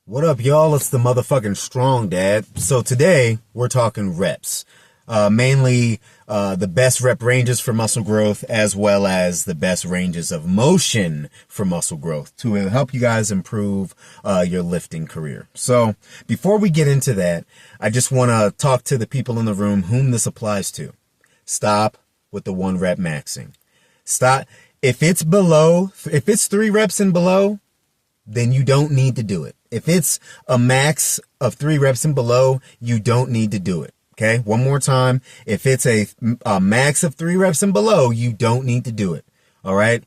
What up, y'all? It's the motherfucking Strong Dad. So today, we're talking reps. Mainly the best rep ranges for muscle growth, as well as the best ranges of motion for muscle growth to help you guys improve your lifting career. So before we get into that, I just want to talk to the people in the room whom this applies to. Stop with the 1 rep maxing. Stop. If it's 3 reps and below, then you don't need to do it. If it's a max of 3 reps and below, you don't need to do it. Okay, one more time. If it's a max of 3 reps and below, you don't need to do it. All right.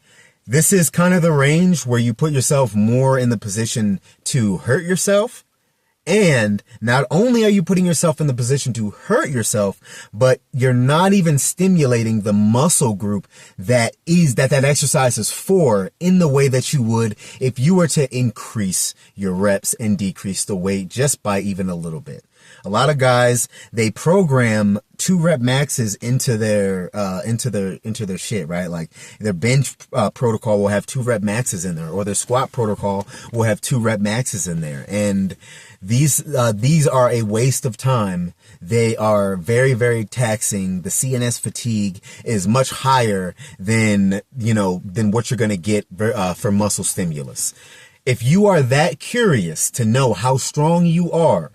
This is kind of the range where you put yourself more in the position to hurt yourself. And not only are you putting yourself in the position to hurt yourself, but you're not even stimulating the muscle group that exercise is for in the way that you would if you were to increase your reps and decrease the weight just by even a little bit. A lot of guys, they program 2 rep maxes into their shit, right? Like their bench protocol will have 2 rep maxes in there, or their squat protocol will have 2 rep maxes in there. And these are a waste of time. They are very, very taxing. The CNS fatigue is much higher than what you're going to get for muscle stimulus. If you are that curious to know how strong you are,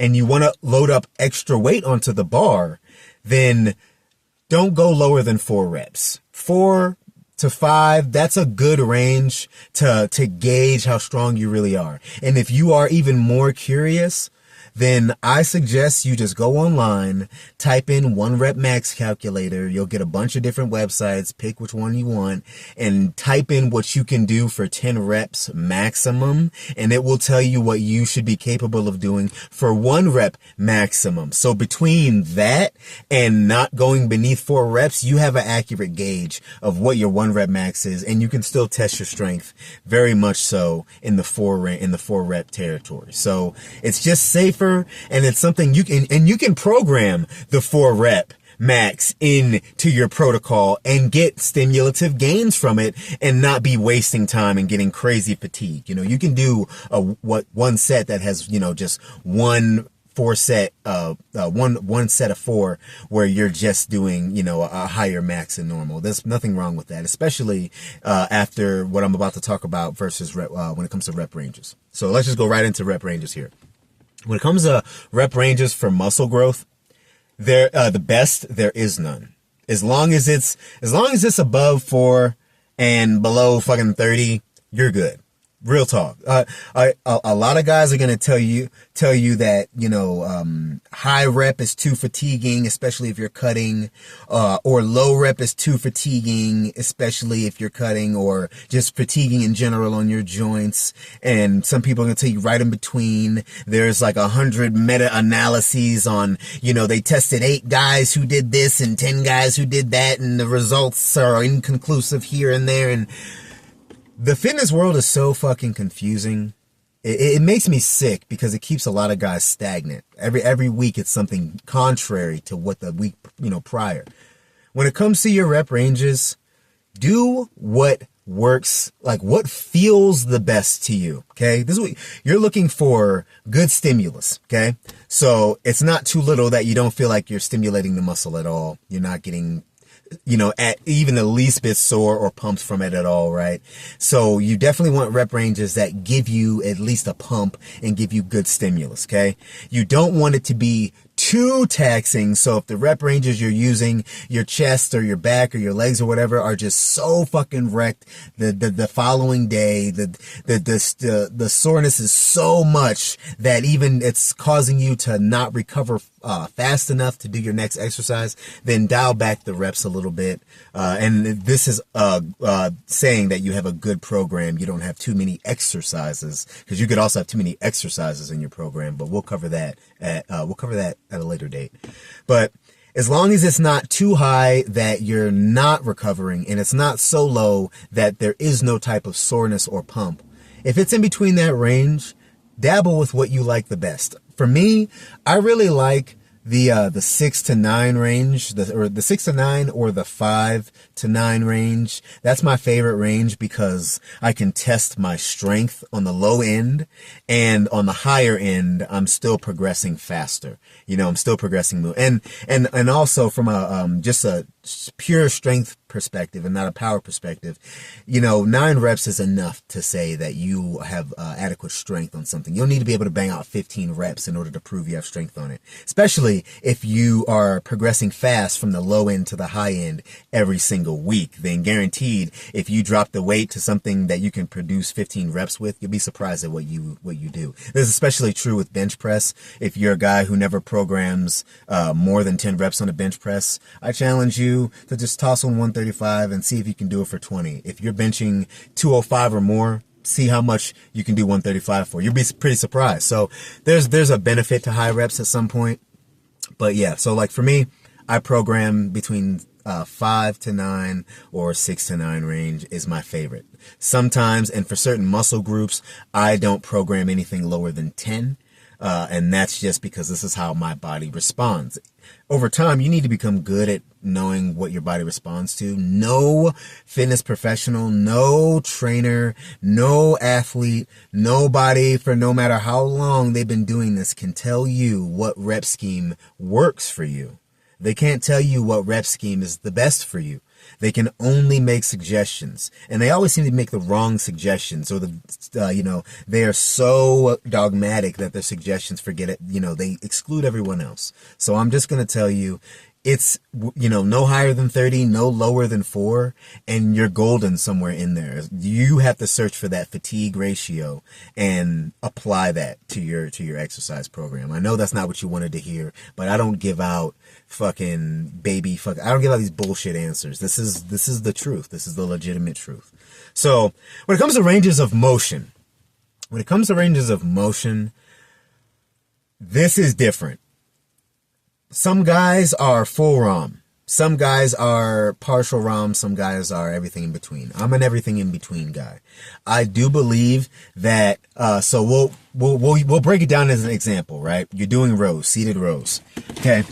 and you want to load up extra weight onto the bar, then don't go lower than 4 reps. 4 to 5, that's a good range to gauge how strong you really are. And if you are even more curious, then I suggest you just go online, type in 1 rep max calculator. You'll get a bunch of different websites, pick which one you want, and type in what you can do for 10 reps maximum, and it will tell you what you should be capable of doing for 1 rep maximum. So between that and not going beneath 4 reps, you have an accurate gauge of what your 1 rep max is, and you can still test your strength very much so in the 4 rep territory. So it's just safer. And it's something you can program the 4 rep max into your protocol and get stimulative gains from it and not be wasting time and getting crazy fatigue. You can do one set that has, just one set of 4 where you're just doing, a higher max than normal. There's nothing wrong with that, especially after what I'm about to talk about versus when it comes to rep ranges. So let's just go right into rep ranges here. When it comes to rep ranges for muscle growth, the best, there is none. As long as it's above 4 and below fucking 30, you're good. Real talk. A lot of guys are going to tell you that, high rep is too fatiguing, especially if you're cutting, or low rep is too fatiguing, especially if you're cutting, or just fatiguing in general on your joints. And some people are going to tell you right in between. There's like 100 meta-analyses on, they tested 8 guys who did this and 10 guys who did that, and the results are inconclusive here and there. And the fitness world is so fucking confusing. It makes me sick because it keeps a lot of guys stagnant. Every week it's something contrary to what the week, prior. When it comes to your rep ranges, do what works, like what feels the best to you. Okay. This is what you're looking for: good stimulus. Okay. So it's not too little that you don't feel like you're stimulating the muscle at all. You're not getting at even the least bit sore or pumped from it at all, right? So you definitely want rep ranges that give you at least a pump and give you good stimulus, okay? You don't want it to be too taxing. So if the rep ranges you're using, your chest or your back or your legs or whatever are just so fucking wrecked the following day, the soreness is so much that even it's causing you to not recover fast enough to do your next exercise, then dial back the reps a little bit. And this is saying that you have a good program. You don't have too many exercises, because you could also have too many exercises in your program, but we'll cover that at a later date. But as long as it's not too high that you're not recovering, and it's not so low that there is no type of soreness or pump, if it's in between that range, dabble with what you like the best. For me, I really like the 6 to 9 range, the 6 to 9 or the 5 to 9 range. That's my favorite range because I can test my strength on the low end, and on the higher end, I'm still progressing faster. You know, I'm still progressing, and also from a just a pure strength perspective and not a power perspective, you know, 9 reps is enough to say that you have adequate strength on something. You'll need to be able to bang out 15 reps in order to prove you have strength on it, especially if you are progressing fast from the low end to the high end every single week. Then guaranteed, if you drop the weight to something that you can produce 15 reps with, you'll be surprised at what you do. This is especially true with bench press. If you're a guy who never programs more than 10 reps on a bench press, I challenge you to just toss on 135 and see if you can do it for 20. If you're benching 205 or more, see how much you can do 135 for. You'll be pretty surprised. So there's a benefit to high reps at some point. But yeah, so like for me, I program between 5 to 9 or 6 to 9 range is my favorite. Sometimes, and for certain muscle groups, I don't program anything lower than 10. And that's just because this is how my body responds. Over time, you need to become good at knowing what your body responds to. No fitness professional, no trainer, no athlete, nobody for no matter how long they've been doing this can tell you what rep scheme works for you. They can't tell you what rep scheme is the best for you. They can only make suggestions, and they always seem to make the wrong suggestions, or they are so dogmatic that their suggestions forget it. You know, they exclude everyone else. So I'm just going to tell you, it's, you know, no higher than 30, no lower than 4, and you're golden somewhere in there. You have to search for that fatigue ratio and apply that to your exercise program. I know that's not what you wanted to hear, but I don't give out I don't give out these bullshit answers. This is the truth. This is the legitimate truth. So when it comes to ranges of motion, this is different. Some guys are full ROM. Some guys are partial ROM. Some guys are everything in between. I'm an everything in between guy. I do believe that, so we'll break it down as an example, right? You're doing rows, seated rows. Okay.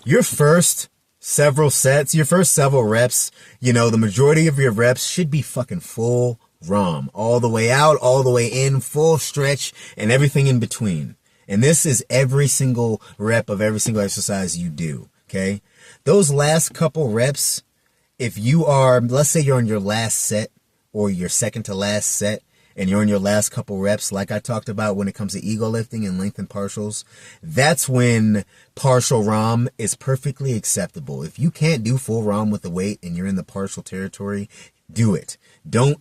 Your first several reps, you know, the majority of your reps should be fucking full ROM. All the way out, all the way in, full stretch, and everything in between. And this is every single rep of every single exercise you do, okay? Those last couple reps, if you are, let's say you're on your last set or your second to last set, and you're on your last couple reps, like I talked about when it comes to ego lifting and length and partials, that's when partial ROM is perfectly acceptable. If you can't do full ROM with the weight and you're in the partial territory, do it. Don't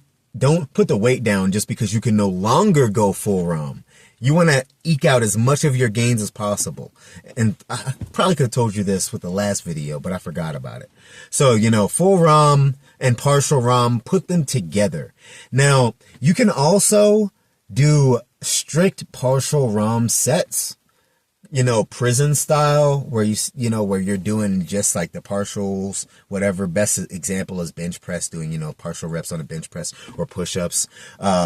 put the weight down just because you can no longer go full ROM. You want to eke out as much of your gains as possible. And I probably could have told you this with the last video, but I forgot about it. So, you know, full ROM and partial ROM, put them together. Now, you can also do strict partial ROM sets, you know, prison style, where where you're doing just like the partials, whatever. Best example is bench press, doing, you know, partial reps on a bench press, or push-ups,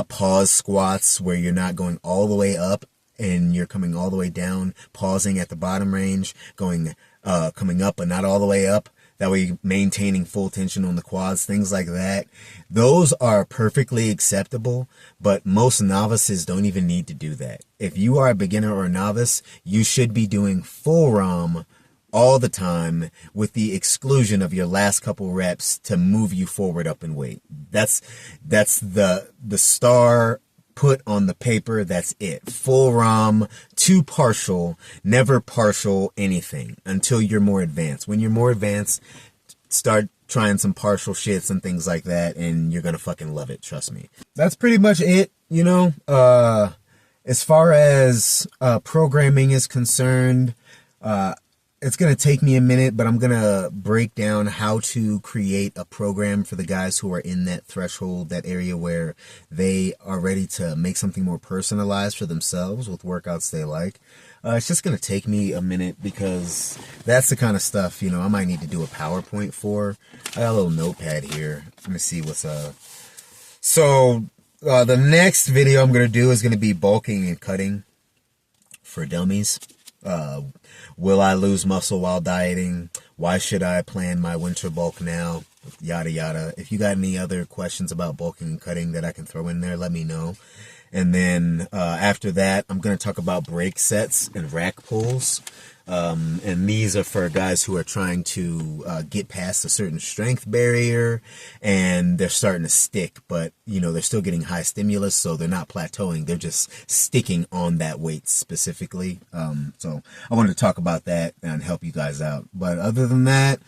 pause squats, where you're not going all the way up and you're coming all the way down, pausing at the bottom range, coming up but not all the way up. That way, maintaining full tension on the quads, things like that. Those are perfectly acceptable, but most novices don't even need to do that. If you are a beginner or a novice, you should be doing full ROM all the time, with the exclusion of your last couple reps to move you forward up in weight. That's the star put on the paper. That's it. Full ROM to partial, never partial anything until you're more advanced. When you're more advanced, start trying some partial shits and things like that, and you're gonna fucking love it. Trust me. That's pretty much it. You know, as far as programming is concerned, it's going to take me a minute, but I'm going to break down how to create a program for the guys who are in that threshold, that area where they are ready to make something more personalized for themselves with workouts they like. It's just going to take me a minute because that's the kind of stuff, you know, I might need to do a PowerPoint for. I got a little notepad here. Let me see what's So the next video I'm going to do is going to be bulking and cutting for dummies. Will I lose muscle while dieting? Why should I plan my winter bulk now? Yada yada. If you got any other questions about bulking and cutting that I can throw in there, let me know. And then after that, I'm going to talk about break sets and rack pulls. And these are for guys who are trying to get past a certain strength barrier and they're starting to stick, but you know, they're still getting high stimulus, so they're not plateauing. They're just sticking on that weight specifically. So I wanted to talk about that and help you guys out. But other than that,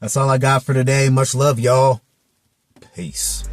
that's all I got for today. Much love, y'all. Peace.